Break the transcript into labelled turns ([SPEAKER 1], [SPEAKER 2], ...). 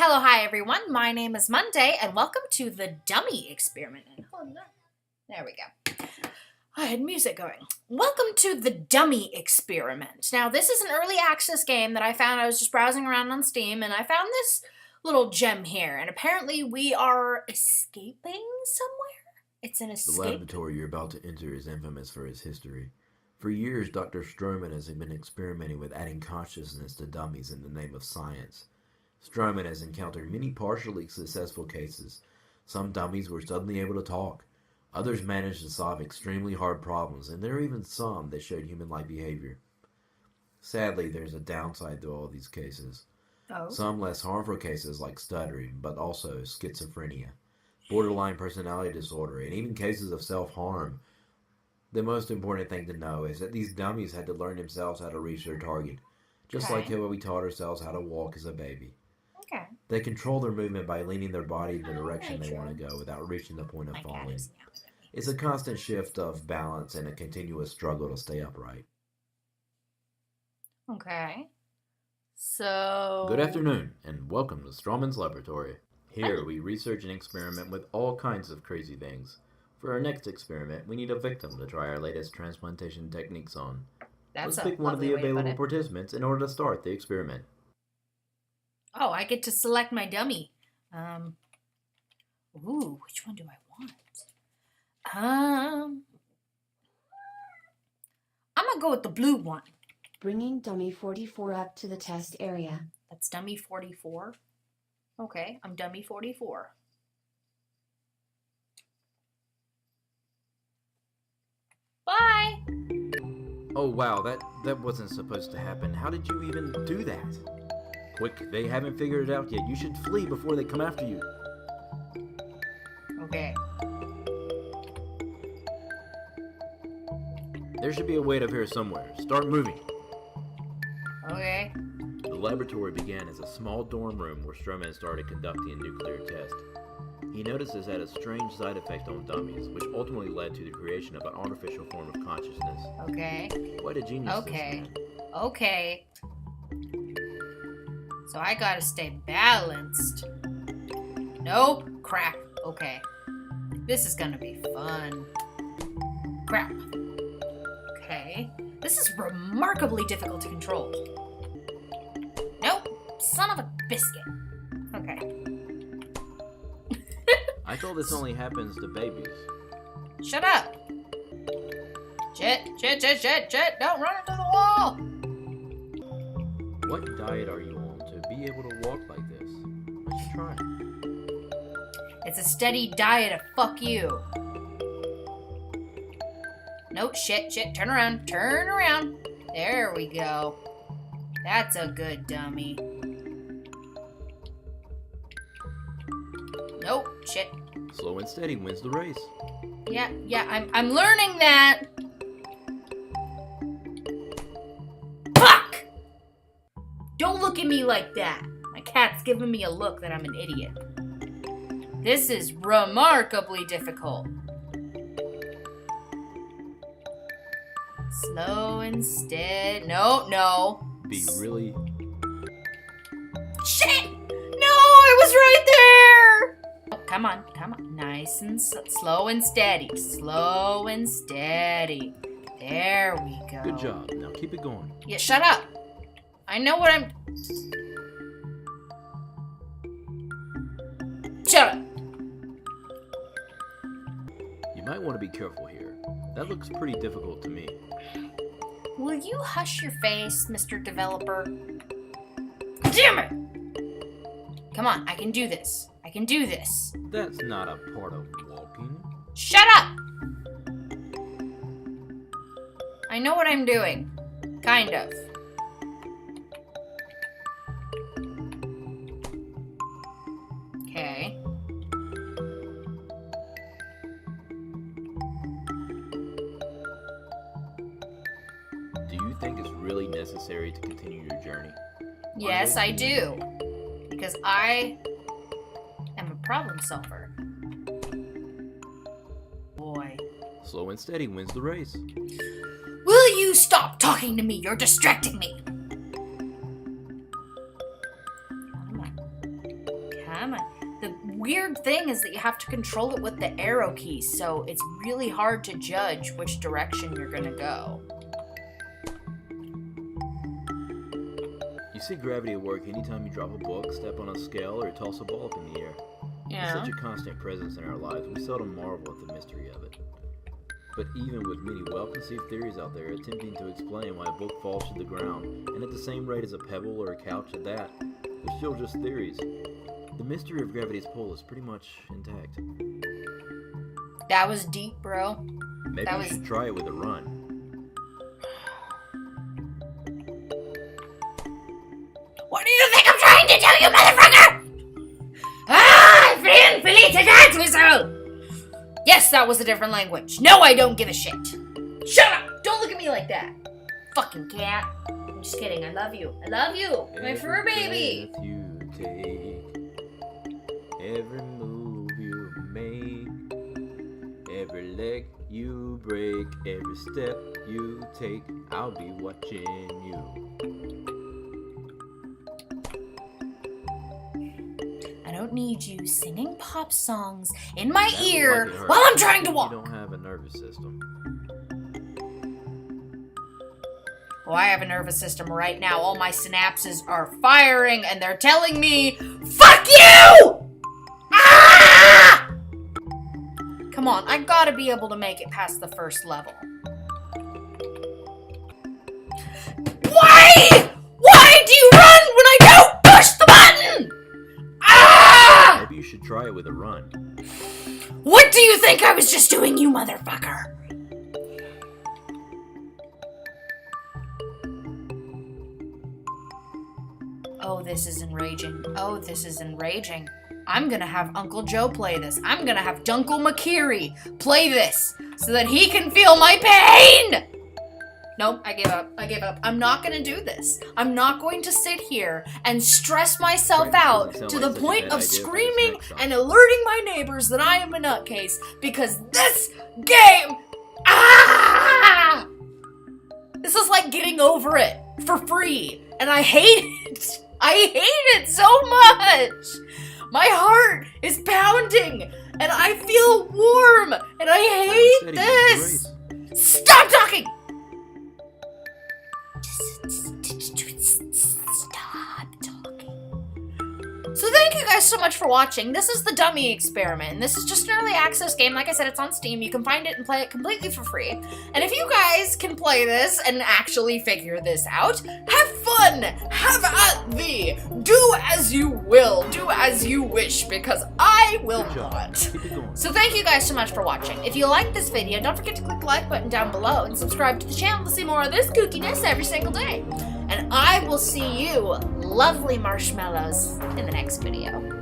[SPEAKER 1] hello, hi everyone. My name is Monday, and welcome to the Dummy Experiment. There we go. I had music going. Welcome to the Dummy Experiment. Now, this is an early access game that I found. I was just browsing around on Steam, and I found this little gem here. And apparently, we are escaping somewhere. It's an escape.
[SPEAKER 2] The laboratory you're about to enter is infamous for its history. For years, Dr. Stroman has been experimenting with adding consciousness to dummies in the name of science. Stroman has encountered many partially successful cases. Some dummies were suddenly able to talk. Others managed to solve extremely hard problems, and there are even some that showed human-like behavior. Sadly, there's a downside to all these cases. Some less harmful cases like stuttering, but also schizophrenia, borderline personality disorder, and even cases of self-harm. The most important thing to know is that these dummies had to learn themselves how to reach their target, just like how we taught ourselves how to walk as a baby.
[SPEAKER 1] Okay.
[SPEAKER 2] They control their movement by leaning their body in the direction they want to go without reaching the point of falling. It's a constant shift of balance and a continuous struggle to stay upright.
[SPEAKER 1] Okay. So...
[SPEAKER 2] Good afternoon, and welcome to Stroman's Laboratory. Here, we research and experiment with all kinds of crazy things. For our next experiment, we need a victim to try our latest transplantation techniques on. Let's pick one of the available participants in order to start the experiment.
[SPEAKER 1] Oh, I get to select my dummy. Ooh, which one do I want? I'm gonna go with the blue one.
[SPEAKER 3] Bringing dummy 44 up to the test area.
[SPEAKER 1] That's dummy 44? Okay, I'm dummy 44. Bye!
[SPEAKER 2] Oh wow, that wasn't supposed to happen. How did you even do that? Quick, they haven't figured it out yet. You should flee before they come after you.
[SPEAKER 1] Okay.
[SPEAKER 2] There should be a way up here somewhere. Start moving.
[SPEAKER 1] Okay.
[SPEAKER 2] The laboratory began as a small dorm room where Stroman started conducting a nuclear test. He noticed this had a strange side effect on dummies, which ultimately led to the creation of an artificial form of consciousness.
[SPEAKER 1] Okay.
[SPEAKER 2] Quite a genius.
[SPEAKER 1] Okay. Okay. So I gotta stay balanced. Nope. Crap. Okay. This is gonna be fun. Crap. Okay. This is remarkably difficult to control. Nope. Son of a biscuit. Okay.
[SPEAKER 2] I thought this only happens to babies.
[SPEAKER 1] Shut up. Shit. Don't run into the wall.
[SPEAKER 2] What diet are you on to be able to walk like this? Why don't you try it?
[SPEAKER 1] It's a steady diet of fuck you. No, shit. Turn around. There we go. That's a good dummy. Nope, shit.
[SPEAKER 2] Slow and steady wins the race.
[SPEAKER 1] Yeah, I'm learning that. Fuck! Don't look at me like that. My cat's giving me a look that I'm an idiot. This is remarkably difficult. Slow and steady. No.
[SPEAKER 2] Be really...
[SPEAKER 1] Shit! No, it was right there! Oh, come on. Nice and slow and steady. There we go.
[SPEAKER 2] Good job. Now keep it going.
[SPEAKER 1] Yeah, shut up. I know what I'm... Shut up.
[SPEAKER 2] You might want to be careful here. That looks pretty difficult to me.
[SPEAKER 1] Will you hush your face, Mr. Developer? Damn it! Come on, I can do this.
[SPEAKER 2] That's not a part of walking.
[SPEAKER 1] Shut up! I know what I'm doing. Kind of. Okay.
[SPEAKER 2] Do you think it's really necessary to continue your journey?
[SPEAKER 1] Yes, I do. Because I am a problem solver. Boy.
[SPEAKER 2] Slow and steady wins the race.
[SPEAKER 1] Will you stop talking to me? You're distracting me. Come on. Come on. The weird thing is that you have to control it with the arrow keys, so it's really hard to judge which direction you're gonna go.
[SPEAKER 2] You see gravity at work anytime you drop a book, step on a scale, or toss a ball up in the air. It's such a constant presence in our lives, we seldom marvel at the mystery of it. But even with many well-conceived theories out there attempting to explain why a book falls to the ground, and at the same rate as a pebble or a couch at that, they're still just theories. The mystery of gravity's pull is pretty much intact.
[SPEAKER 1] That was deep, bro.
[SPEAKER 2] Maybe you should try it with a run.
[SPEAKER 1] What do you think I'm trying to do, you motherfucker? Ah, friend, Felicita's whistle! Yes, that was a different language. No, I don't give a shit. Shut up! Don't look at me like that. Fucking cat. I'm just kidding. I love you. I love you. My fur baby.
[SPEAKER 2] Breath you take, every move you make, every leg you break, every step you take, I'll be watching you.
[SPEAKER 1] I don't need you singing pop songs in my ear while I'm trying to walk.
[SPEAKER 2] You don't have a nervous system.
[SPEAKER 1] Oh, I have a nervous system right now. All my synapses are firing and they're telling me, fuck you! Ah! Come on, I gotta be able to make it past the first level. Why? Why do you run when I don't push the button? Ah!
[SPEAKER 2] Maybe you should try it with a run.
[SPEAKER 1] What do you think I was just doing, you motherfucker? Oh, this is enraging. Oh, this is enraging. I'm gonna have Uncle Joe play this. I'm gonna have Dunkle McKeary play this so that he can feel my pain! Nope, I give up. I give up. I'm not gonna do this. I'm not going to sit here and stress myself out to the point of screaming and alerting my neighbors that I am a nutcase because this game... Ah! This is like getting over it for free, and I hate it. I hate it so much. My heart is pounding, and I feel warm, and I hate this. Stop talking. Stop talking. So thank you guys so much for watching. This is the Dummy Experiment. This is just an early access game. Like I said, it's on Steam. You can find it and play it completely for free. And if you guys can play this and actually figure this out, have fun! Have at thee! Do as you will. Do as you wish, because I will not. So thank you guys so much for watching. If you liked this video, don't forget to click the like button down below and subscribe to the channel to see more of this kookiness every single day. And I will see you, lovely marshmallows, in the next video.